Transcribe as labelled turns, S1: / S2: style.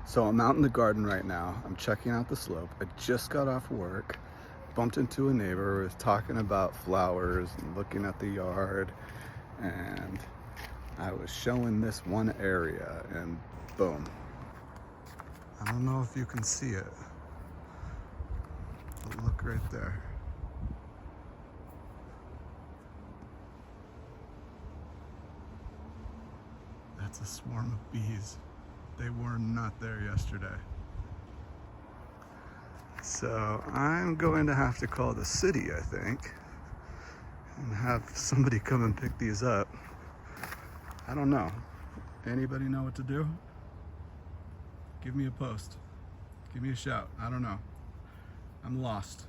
S1: So I'm out in the garden right now. I'm checking out the slope. I just got off work, bumped into a neighbor who was talking about flowers and looking at the yard, and I was showing this one area, and boom. I don't know if you can see it, but look right there. That's a swarm of bees. They were not there yesterday. So I'm going to have to call the city, I think, and have somebody come and pick these up. I don't know. Anybody know what to do? Give me a post. Give me a shout. I don't know. I'm lost.